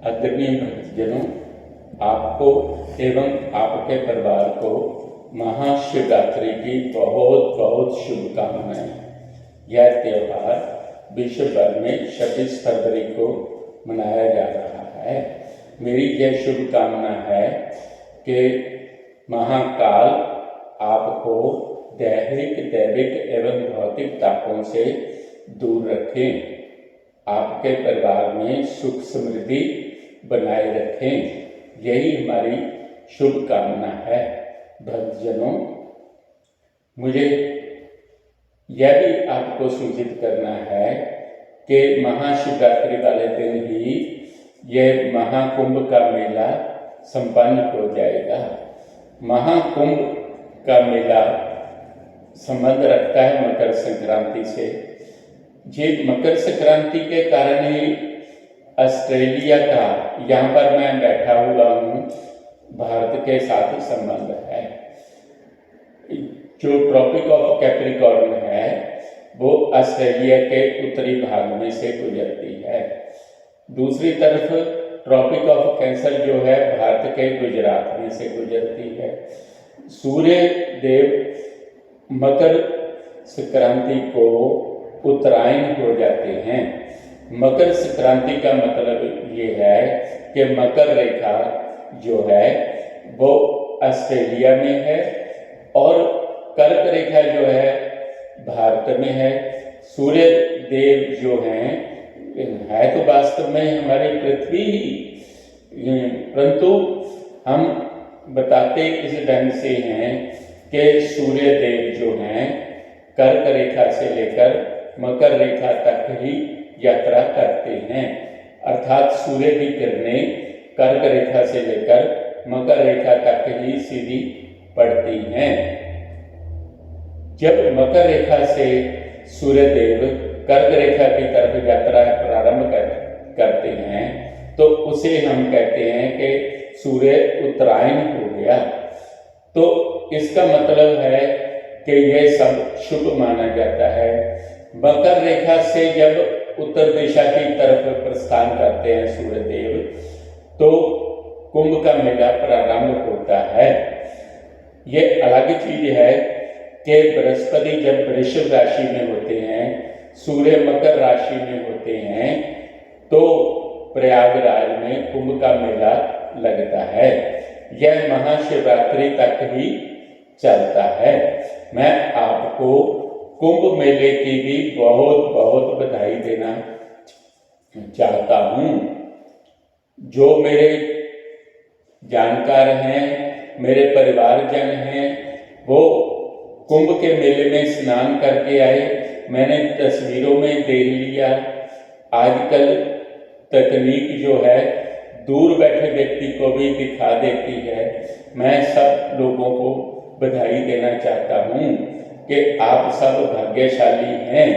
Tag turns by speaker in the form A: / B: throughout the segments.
A: आदरणीय भक्तजनों, आपको एवं आपके परिवार को महाशिवरात्रि की बहुत बहुत शुभकामनाएं। यह त्यौहार विश्व भर में 26 फरवरी को मनाया जा रहा है। मेरी यह शुभकामना है कि महाकाल आपको दैविक एवं भौतिक तापों से दूर रखें, आपके परिवार में सुख समृद्धि बनाए रखें। यही हमारी शुभकामना है। भक्तजनों, मुझे यह भी आपको सूचित करना है कि महाशिवरात्रि वाले दिन ही यह महाकुंभ का मेला संपन्न हो जाएगा। महाकुंभ का मेला संबंध रखता है मकर संक्रांति से। ये मकर संक्रांति के कारण ही ऑस्ट्रेलिया का, यहाँ पर मैं बैठा हुआ हूँ, भारत के साथ संबंध है। जो ट्रॉपिक ऑफ कैप्रिकॉर्न है वो ऑस्ट्रेलिया के उत्तरी भाग में से गुजरती है। दूसरी तरफ ट्रॉपिक ऑफ कैंसर जो है भारत के गुजरात में से गुजरती है। सूर्य देव मकर संक्रांति को उत्तरायण हो जाते हैं। मकर संक्रांति का मतलब ये है कि मकर रेखा जो है वो ऑस्ट्रेलिया में है और कर्क रेखा जो है भारत में है। सूर्य देव जो है तो वास्तव में हमारी पृथ्वी ही, परंतु हम बताते इस ढंग से हैं कि सूर्य देव जो हैं कर्क रेखा से लेकर मकर रेखा तक ही यात्रा करते हैं, अर्थात सूर्य की किरणें कर्क रेखा से लेकर मकर रेखा तक ही सीधी पड़ती हैं। जब मकर रेखा से सूर्य देव कर्क रेखा की तरफ यात्रा प्रारंभ करते हैं तो उसे हम कहते हैं कि सूर्य उत्तरायण हो गया। तो इसका मतलब है कि यह सब शुभ माना जाता है। मकर रेखा से जब उत्तर दिशा की तरफ प्रस्थान करते हैं सूर्य देव तो कुंभ का मेला प्रारंभ होता है। यह अलग चीज है कि बृहस्पति जब वृषभ राशि में होते हैं, सूर्य मकर राशि में होते हैं, तो प्रयागराज में कुंभ का मेला लगता है। यह महाशिवरात्रि तक ही चलता है। मैं आपको कुंभ मेले की भी बहुत बहुत बधाई देना चाहता हूँ। जो मेरे जानकार हैं, मेरे परिवारजन हैं, वो कुंभ के मेले में स्नान करके आए। मैंने तस्वीरों में देख लिया। आजकल तकनीक जो है दूर बैठे व्यक्ति को भी दिखा देती है। मैं सब लोगों को बधाई देना चाहता हूँ कि आप सब भाग्यशाली हैं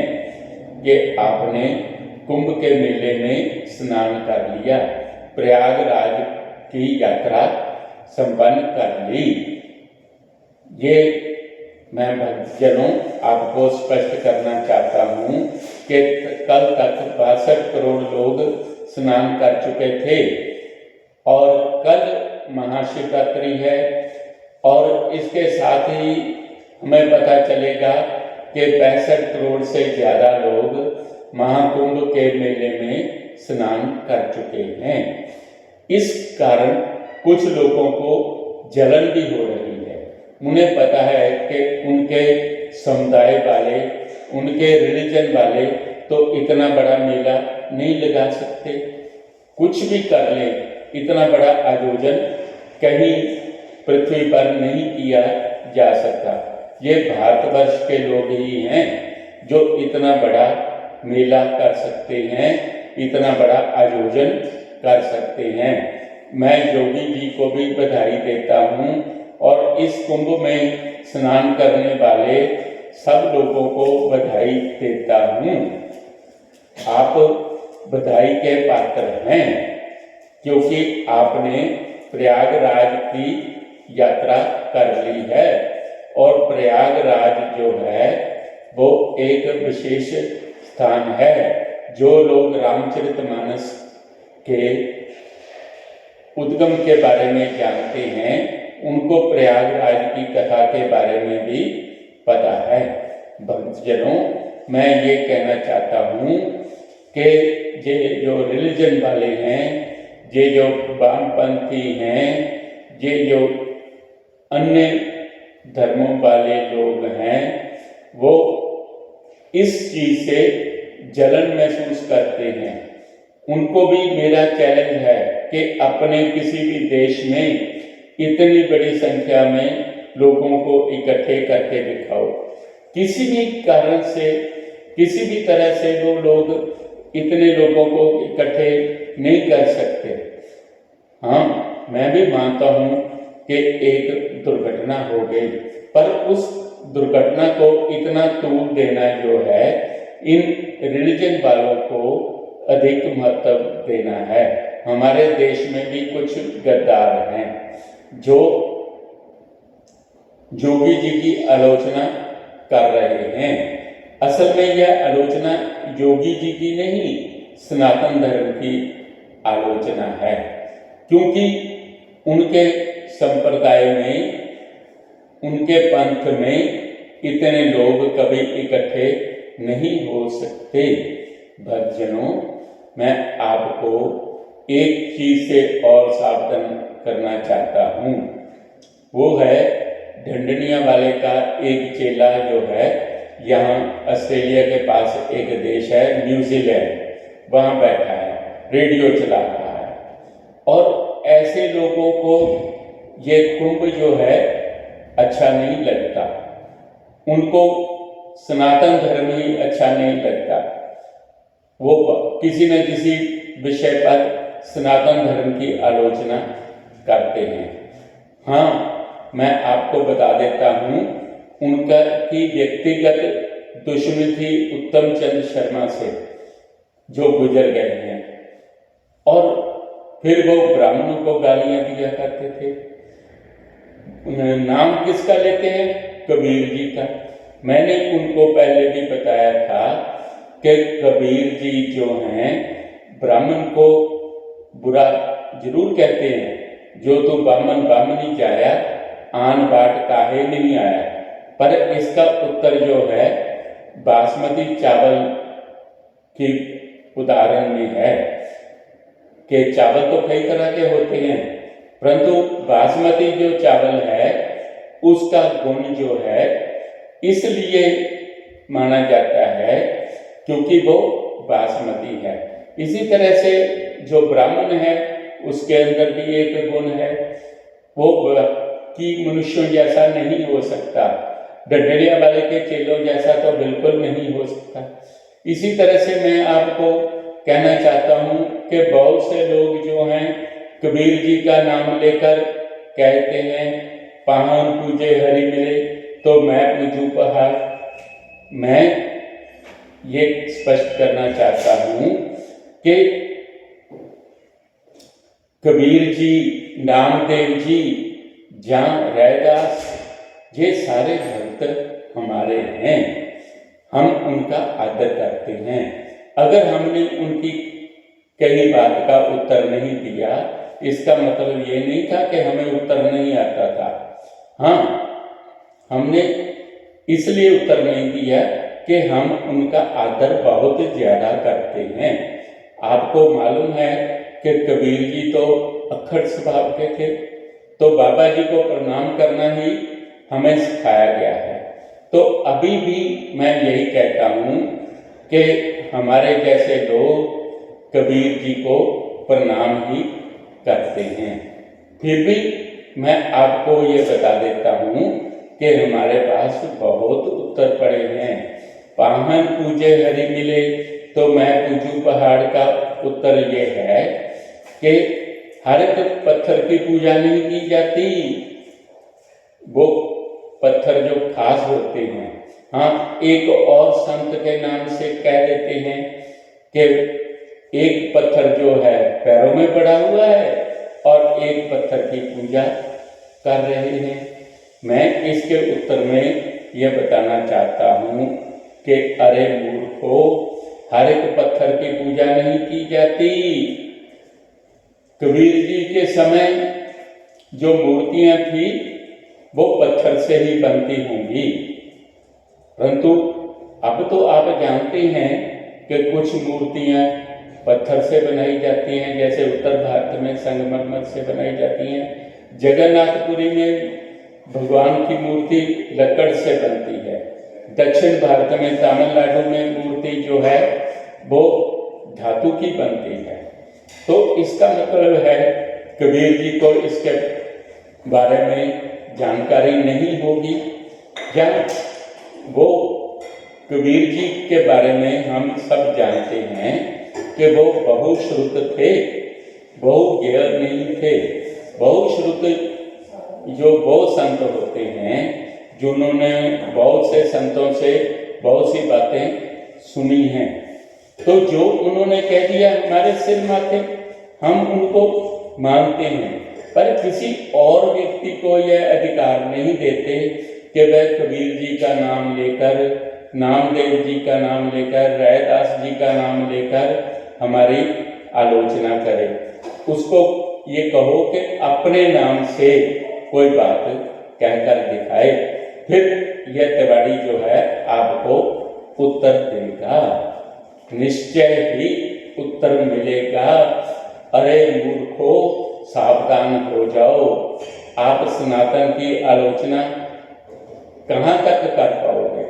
A: कि आपने कुंभ के मेले में स्नान कर लिया, प्रयागराज की यात्रा संपन्न कर ली। ये मैं भक्तजनों आपको स्पष्ट करना चाहता हूँ कि कल तक 62 करोड़ लोग स्नान कर चुके थे और कल महाशिवरात्रि है और इसके साथ ही हमें पता चलेगा कि 65 करोड़ से ज़्यादा लोग महाकुंभ के मेले में स्नान कर चुके हैं। इस कारण कुछ लोगों को जलन भी हो रही है। उन्हें पता है कि उनके समुदाय वाले, उनके रिलीजन वाले तो इतना बड़ा मेला नहीं लगा सकते, कुछ भी कर ले, इतना बड़ा आयोजन कहीं पृथ्वी पर नहीं किया जा सकता। ये भारतवर्ष के लोग ही हैं जो इतना बड़ा मेला कर सकते हैं, इतना बड़ा आयोजन कर सकते हैं। मैं योगी जी को भी बधाई देता हूँ और इस कुंभ में स्नान करने वाले सब लोगों को बधाई देता हूँ। आप बधाई के पात्र हैं क्योंकि आपने प्रयागराज की यात्रा कर ली है और प्रयागराज जो है वो एक विशेष स्थान है। जो लोग रामचरितमानस के उद्गम के बारे में जानते हैं, उनको प्रयागराज की कथा के बारे में भी पता है। भक्तजनों, मैं ये कहना चाहता हूँ कि ये जो रिलीजन वाले हैं, ये जो वामपंथी हैं, ये जो अन्य धर्मों वाले लोग हैं, वो इस चीज़ से जलन महसूस करते हैं। उनको भी मेरा चैलेंज है कि अपने किसी भी देश में इतनी बड़ी संख्या में लोगों को इकट्ठे करके दिखाओ। किसी भी कारण से, किसी भी तरह से वो लोग इतने लोगों को इकट्ठे नहीं कर सकते। हाँ, मैं भी मानता हूँ कि एक दुर्घटना हो गई, पर उस दुर्घटना को इतना तूल देना जो है, इन रिलीजन वालों को अधिक महत्व देना है। हमारे देश में भी कुछ गद्दार हैं जो योगी जी की आलोचना कर रहे हैं। असल में यह आलोचना योगी जी की नहीं, सनातन धर्म की आलोचना है, क्योंकि उनके संप्रदाय में, उनके पंथ में इतने लोग कभी इकट्ठे नहीं हो सकते। भक्तजनों, मैं आपको एक चीज से और सावधान करना चाहता हूँ। वो है ढंढनिया वाले का एक चेला जो है, यहाँ ऑस्ट्रेलिया के पास एक देश है न्यूजीलैंड, वहाँ बैठा है, रेडियो चला रहा है, और ऐसे लोगों को ये कुंभ जो है अच्छा नहीं लगता। उनको सनातन धर्म ही अच्छा नहीं लगता। वो किसी न किसी विषय पर सनातन धर्म की आलोचना करते हैं। हाँ, मैं आपको बता देता हूँ, उनका की व्यक्तिगत दुश्मनी थी उत्तम चंद्र शर्मा से, जो गुजर गए हैं, और फिर वो ब्राह्मणों को गालियां दिया करते थे। नाम किसका लेते हैं? कबीर जी का। मैंने उनको पहले भी बताया था कि कबीर जी जो हैं, ब्राह्मण को बुरा जरूर कहते हैं, जो तो बामन बामनी जाया, आन बाट काहे नहीं आया। पर इसका उत्तर जो है बासमती चावल की उदाहरण में है कि चावल तो कई तरह के होते हैं, परंतु बासमती जो चावल है उसका गुण जो है इसलिए माना जाता है क्योंकि वो बासमती है। इसी तरह से जो ब्राह्मण है उसके अंदर भी एक गुण है, वो कि मनुष्यों जैसा नहीं हो सकता, ढंढनिया वाले के चेलों जैसा तो बिल्कुल नहीं हो सकता। इसी तरह से मैं आपको कहना चाहता हूँ कि बहुत से लोग जो हैं कबीर जी का नाम लेकर कहते हैं पाहन पूजे हरि मिले तो मैं पूजू पहाड़। मैं ये स्पष्ट करना चाहता हूँ कि कबीर जी, नामदेव जी, ज्ञान रैदास, ये सारे भक्त हमारे हैं, हम उनका आदर करते हैं। अगर हमने उनकी कई बात का उत्तर नहीं दिया, इसका मतलब ये नहीं था कि हमें उत्तर नहीं आता था। हाँ, हमने इसलिए उत्तर नहीं दिया कि हम उनका आदर बहुत ज़्यादा करते हैं। आपको मालूम है कि कबीर जी तो अक्खड़ स्वभाव के थे, तो बाबा जी को प्रणाम करना ही हमें सिखाया गया है। तो अभी भी मैं यही कहता हूँ कि हमारे जैसे लोग कबीर जी को प्रणाम ही करते हैं। फिर भी मैं आपको ये बता देता हूँ कि हमारे पास बहुत उत्तर पड़े हैं। पाहन पूजे हरि मिले तो मैं पूजू पहाड़ का उत्तर ये है कि हर एक पत्थर की पूजा नहीं की जाती, वो पत्थर जो खास होते हैं। हाँ, एक और संत के नाम से कह देते हैं कि एक पत्थर जो है पैरों में पड़ा हुआ है और एक पत्थर की पूजा कर रहे हैं। मैं इसके उत्तर में यह बताना चाहता हूँ कि अरे मूर्खो, हर एक पत्थर की पूजा नहीं की जाती। कबीर जी के समय जो मूर्तियां थी वो पत्थर से ही बनती होंगी, परंतु अब तो आप जानते हैं कि कुछ मूर्तियां पत्थर से बनाई जाती हैं, जैसे उत्तर भारत में संगमरमर से बनाई जाती हैं। जगन्नाथपुरी में भगवान की मूर्ति लकड़ से बनती है। दक्षिण भारत में तमिलनाडु में मूर्ति जो है वो धातु की बनती है। तो इसका मतलब है कबीर जी को इसके बारे में जानकारी नहीं होगी, या वो कबीर जी के बारे में हम सब जानते हैं कि वो बहुश्रुत थे, बहुज्ञ नहीं थे। बहुश्रुत जो बहुत संत होते हैं, जिन्होंने बहुत से संतों से बहुत सी बातें सुनी हैं, तो जो उन्होंने कह दिया हमारे सिर माथे, हम उनको मानते हैं, पर किसी और व्यक्ति को यह अधिकार नहीं देते कि वह कबीर जी का नाम लेकर, नामदेव जी का नाम लेकर, रैदास जी का नाम लेकर हमारी आलोचना करे। उसको ये कहो कि अपने नाम से कोई बात कहकर दिखाए, फिर यह तिवारी जो है आपको उत्तर देगा, निश्चय ही उत्तर मिलेगा। अरे मूर्खो, सावधान हो जाओ, आप सनातन की आलोचना कहाँ तक कर पाओगे?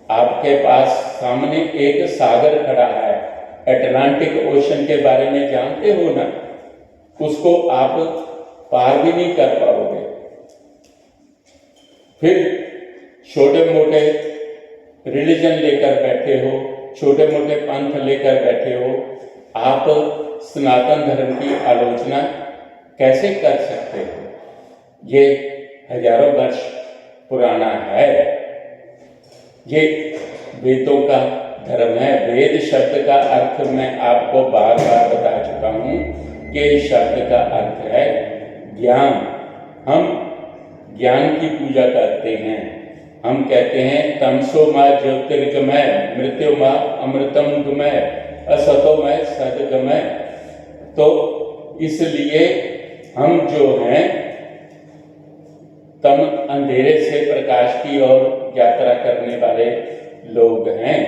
A: आपके पास सामने एक सागर खड़ा है, अटलांटिक ओशन के बारे में जानते हो ना, उसको आप पार भी नहीं कर पाओगे। फिर छोटे मोटे रिलीजन लेकर बैठे हो, छोटे मोटे पंथ लेकर बैठे हो, आप सनातन धर्म की आलोचना कैसे कर सकते हो? ये हजारों वर्ष पुराना है, ये वेदों का धर्म है। वेद शब्द का अर्थ मैं आपको बार बार बता चुका हूँ कि शब्द का अर्थ है ज्ञान। हम ज्ञान की पूजा करते हैं। हम कहते हैं तमसो माँ ज्योतिर्गमय, मृत्यु माँ अमृतम गमय, असतो मैं सदगमय। तो इसलिए हम जो हैं तम अंधेरे से प्रकाश की ओर यात्रा करने वाले लोग हैं।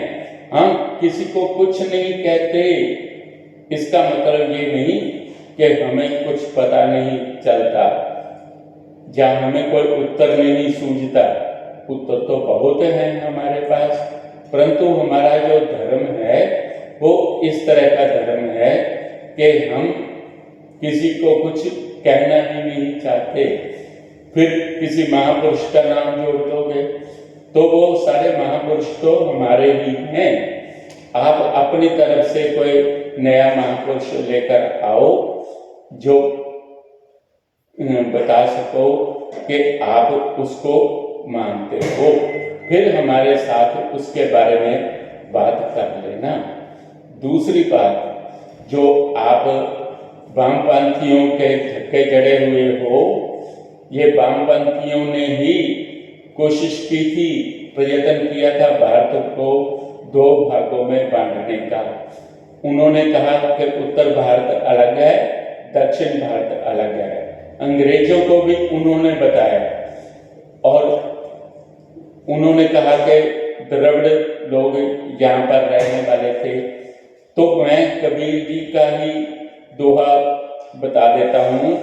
A: हम किसी को कुछ नहीं कहते, इसका मतलब ये नहीं कि हमें कुछ पता नहीं चलता, या हमें कोई उत्तर नहीं सूझता। उत्तर तो बहुत हैं हमारे पास, परंतु हमारा जो धर्म है वो इस तरह का धर्म है कि हम किसी को कुछ कहना ही नहीं चाहते। फिर किसी महापुरुष का नाम जोड़ दोगे तो वो सारे महापुरुष तो हमारे ही हैं। आप अपनी तरफ से कोई नया महापुरुष लेकर आओ जो बता सको कि आप उसको मानते हो, फिर हमारे साथ उसके बारे में बात कर लेना। दूसरी बात, जो आप वामपंथियों के धक्के जड़े हुए हो, ये वामपंथियों ने ही कोशिश की थी, प्रयत्न किया था भारत को दो भागों में बांटने का। उन्होंने कहा कि उत्तर भारत अलग है, दक्षिण भारत अलग है। अंग्रेजों को भी उन्होंने बताया और उन्होंने कहा कि द्रविड़ लोग यहाँ पर रहने वाले थे। तो मैं कबीर जी का ही दोहा बता देता हूँ।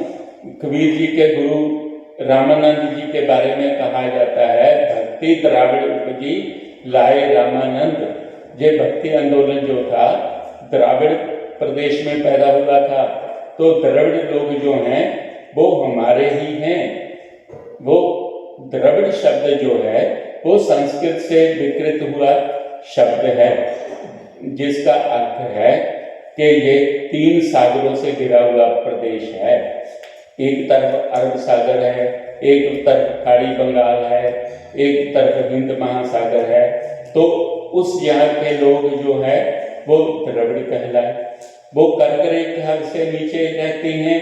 A: कबीर जी के गुरु रामानंद जी के बारे में कहा जाता है, भक्ति द्राविड़ उपजी लाए रामानंद। ये भक्ति आंदोलन जो था द्राविड़ प्रदेश में पैदा हुआ था, तो द्रविड़ लोग जो हैं वो हमारे ही हैं। वो द्रविड़ शब्द जो है वो संस्कृत से विकृत हुआ शब्द है, जिसका अर्थ है कि ये 3 सागरों से घिरा हुआ प्रदेश है। एक तरफ अरब सागर है, एक तरफ खाड़ी बंगाल है, एक तरफ हिंद महासागर है। तो उस यहाँ के लोग जो है वो द्रविड़ कहलाए। वो कर्क रेखा से नीचे रहते हैं,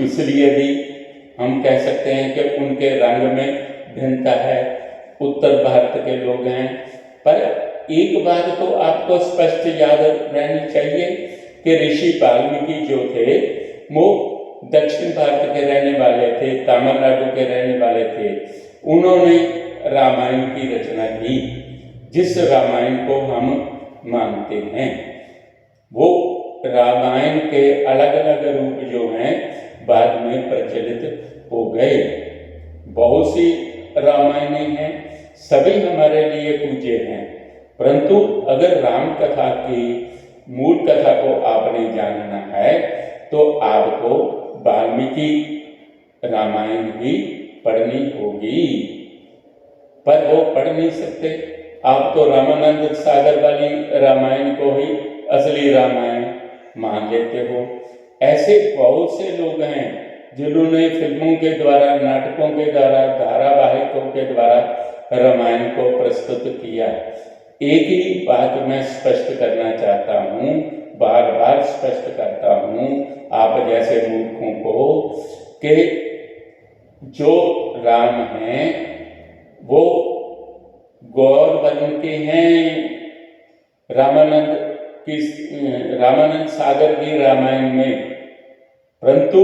A: इसलिए भी हम कह सकते हैं कि उनके रंग में भिन्नता है। उत्तर भारत के लोग हैं। पर एक बात तो आपको स्पष्ट याद रहनी चाहिए कि ऋषि वाल्मीकि जो थे वो दक्षिण भारत के रहने वाले थे, तमिलनाडु के रहने वाले थे। उन्होंने रामायण की रचना की, जिस रामायण को हम मानते हैं। वो रामायण के अलग अलग रूप जो हैं बाद में प्रचलित हो गए। बहुत सी रामायणें हैं, सभी हमारे लिए पूज्य हैं, परंतु अगर राम कथा की मूल कथा को आपने जानना है तो आपको वाल्मीकि रामायण भी पढ़नी होगी। पर वो पढ़ नहीं सकते, आप तो रामानंद सागर वाली रामायण को ही असली रामायण मान लेते हो। ऐसे बहुत से लोग हैं जिन्होंने फिल्मों के द्वारा, नाटकों के द्वारा, धारावाहिकों के द्वारा रामायण को प्रस्तुत किया। एक ही बात मैं स्पष्ट करना चाहता हूँ, बार बार स्पष्ट करता हूँ आप जैसे मूर्खों को, कि जो राम हैं वो गौर वर्ण के हैं। रामानंद सागर की रामायण में, परंतु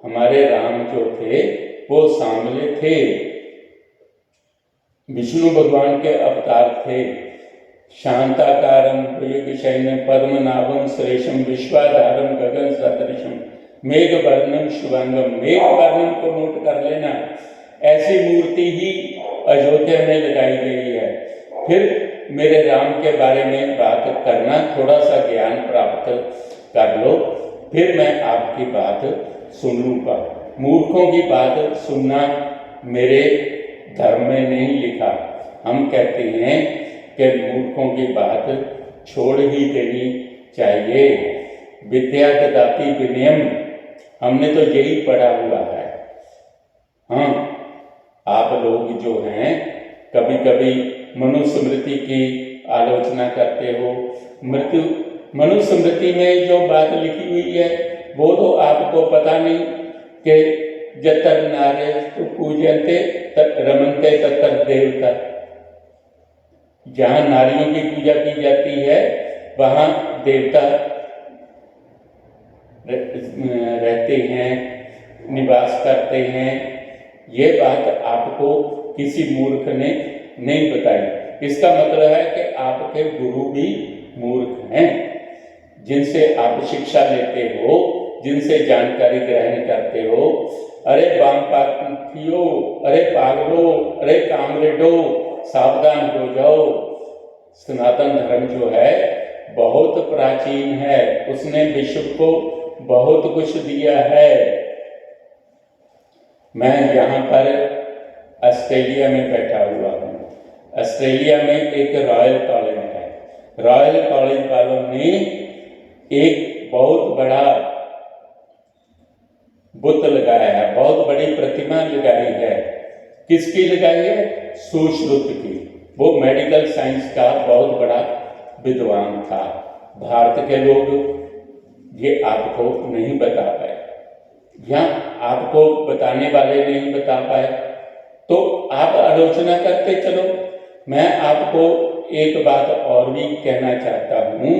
A: हमारे राम जो थे वो सांवले थे, विष्णु भगवान के अवतार थे। शांताकारं भुजगशयनं पद्मनाभं सुरेशं विश्वाधारं गगन सदृशं मेघवर्णं शुभांगं। मेघवर्णन को नोट कर लेना, ऐसी मूर्ति ही अयोध्या में लगाई गई है। फिर मेरे राम के बारे में बात करना, थोड़ा सा ज्ञान प्राप्त कर लो, फिर मैं आपकी बात सुन लूँगा। मूर्खों की बात सुनना मेरे धर्म में नहीं लिखा। हम कहते हैं कि मूर्खों की बात छोड़ ही देनी चाहिए। विद्या ददाति विनयम, हमने तो यही पढ़ा हुआ है। हाँ, आप लोग जो हैं कभी कभी मनुस्मृति की आलोचना करते हो। मनुस्मृति में जो बात लिखी हुई है वो तो आपको पता नहीं कि जतर नारे तो पूजनते रमनते ततर देवता। जहाँ नारियों की पूजा की जाती है वहाँ देवता रहते हैं, निवास करते हैं। ये बात आपको किसी मूर्ख ने नहीं बताई। इसका मतलब है कि आपके गुरु भी मूर्ख हैं, जिनसे आप शिक्षा लेते हो, जिनसे जानकारी ग्रहण करते हो। अरे वामपंथियों, अरे पागलों, अरे कामरेडों, सावधान हो जाओ। सनातन धर्म जो है बहुत प्राचीन है, उसने विश्व को बहुत कुछ दिया है। मैं यहाँ पर ऑस्ट्रेलिया में बैठा हुआ हूँ। ऑस्ट्रेलिया में एक रॉयल कॉलेज है। रॉयल कॉलेज वालों ने एक बहुत बड़ा बुत लगाया है, बहुत बड़ी प्रतिमा लगाई है। किसकी लगाई है? सुश्रुत की। वो मेडिकल साइंस का बहुत बड़ा विद्वान था। भारत के लोग ये आपको नहीं बता पाए, या आपको बताने वाले नहीं बता पाए, तो आप आलोचना करते चलो। मैं आपको एक बात और भी कहना चाहता हूँ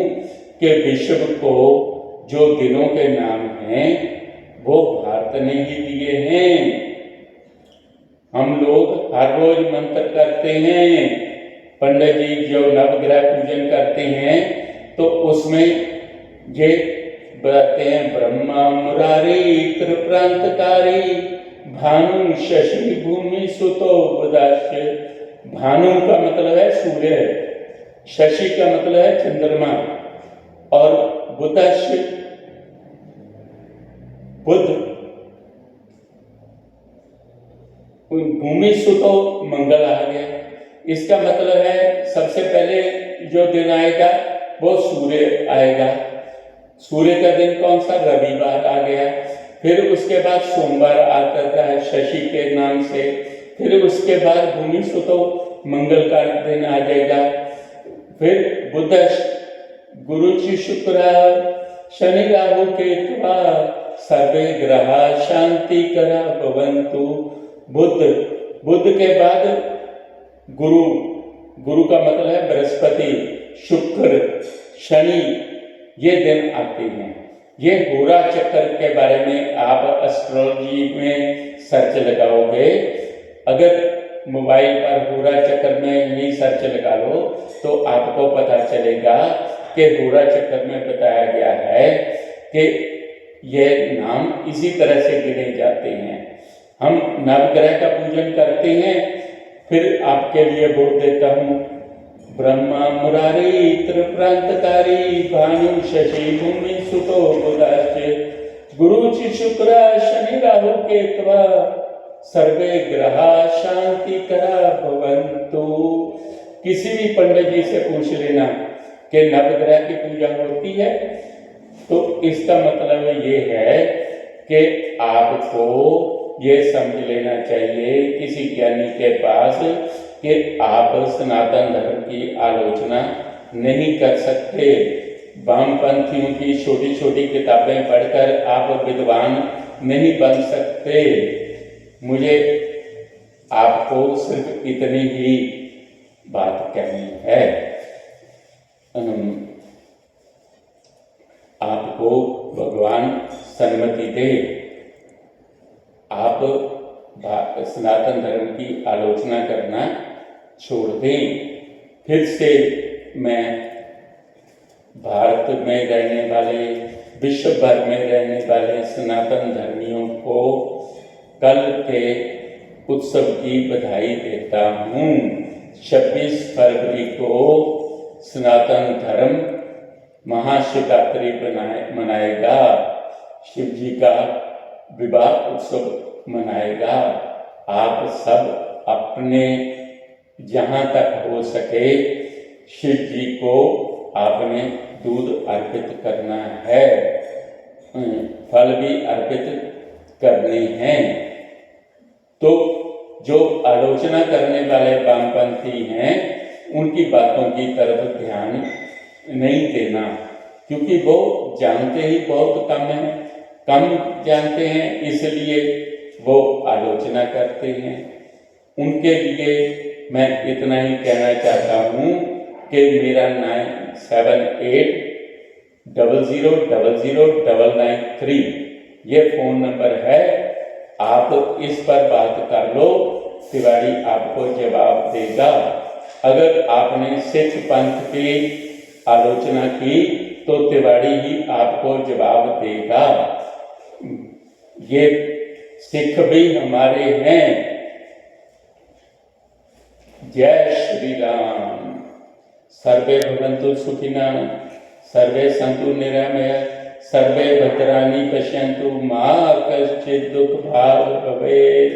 A: कि विश्व को जो दिनों के नाम हैं वो भारत ने ही दिए हैं। हम लोग हर रोज मंत्र करते हैं। पंडित जी जो नवग्रह पूजन करते हैं तो उसमें ये बताते हैं, ब्रह्मा मुरारी त्रिप्रांतकारी भानु शशि भूमि सुतो बुधास्य। भानु का मतलब है सूर्य, शशि का मतलब है चंद्रमा, और बुधास्य बुध। भूमि सुतो मंगल आ गया। इसका मतलब है सबसे पहले जो दिन आएगा वो सूर्य आएगा। सूर्य का दिन कौन सा? रविवार आ गया। फिर उसके बाद सोमवार आता है शशि के नाम से। फिर उसके बाद भूमि सुतो मंगल का दिन आ जाएगा। फिर बुध गुरु जी शुक्र शनि राहु केतुआ सर्वे ग्रह शांति करा भवन्तु। बुध के बाद गुरु का मतलब है बृहस्पति, शुक्र, शनि, ये दिन आते हैं। ये होरा चक्कर के बारे में आप एस्ट्रोलॉजी में सर्च लगाओगे, अगर मोबाइल पर होरा चक्कर में ही सर्च लगा लो तो आपको पता चलेगा कि होरा चक्कर में बताया गया है कि ये नाम इसी तरह से गिने जाते हैं। हम नवग्रह का पूजन करते हैं। फिर आपके लिए बोल देता हूँ, ब्रह्मा मुरारी त्रिप्रांतकारी भानु शशि भूमि सुतो बुधाश्च गुरुचि शुक्र शनि राहु केतवा सर्वे ग्रहा शांति करा भवन्तु। किसी भी पंडित जी से पूछ लेना कि नवग्रह की पूजा होती है, तो इसका मतलब ये है कि आपको ये समझ लेना चाहिए किसी ज्ञानी के पास कि आप सनातन धर्म की आलोचना नहीं कर सकते। वामपंथियों की छोटी छोटी किताबें पढ़कर आप विद्वान नहीं बन सकते। मुझे आपको सिर्फ इतनी ही बात कहनी है। आपको भगवान सन्मति दे, आप सनातन धर्म की आलोचना करना छोड़ दें। फिर से मैं भारत में रहने वाले, विश्व भर में रहने वाले सनातन धर्मियों को कल के उत्सव की बधाई देता हूँ। 26 फरवरी को सनातन धर्म महाशिवरात्रि मनाएगा, शिव जी का विवाह उत्सव मनाएगा। आप सब अपने जहाँ तक हो सके शिव जी को आपने दूध अर्पित करना है, फल भी अर्पित करने हैं। तो जो आलोचना करने वाले वामपंथी हैं उनकी बातों की तरफ ध्यान नहीं देना, क्योंकि वो जानते ही बहुत कम जानते हैं, इसलिए वो आलोचना करते हैं। उनके लिए मैं इतना ही कहना चाहता हूँ कि मेरा 9780009993 ये फ़ोन नंबर है। आप इस पर बात कर लो, तिवारी आपको जवाब देगा। अगर आपने सिख पंथ की आलोचना की तो तिवारी ही आपको जवाब देगा। ये सिख भी हमारे हैं। जय श्री राम। सर्वे भवन्तु सुखिनः, सर्वे सन्तु निरामयाः, सर्वे भद्राणि पश्यन्तु मा कश्चित् दुःखभाग् भवेत्।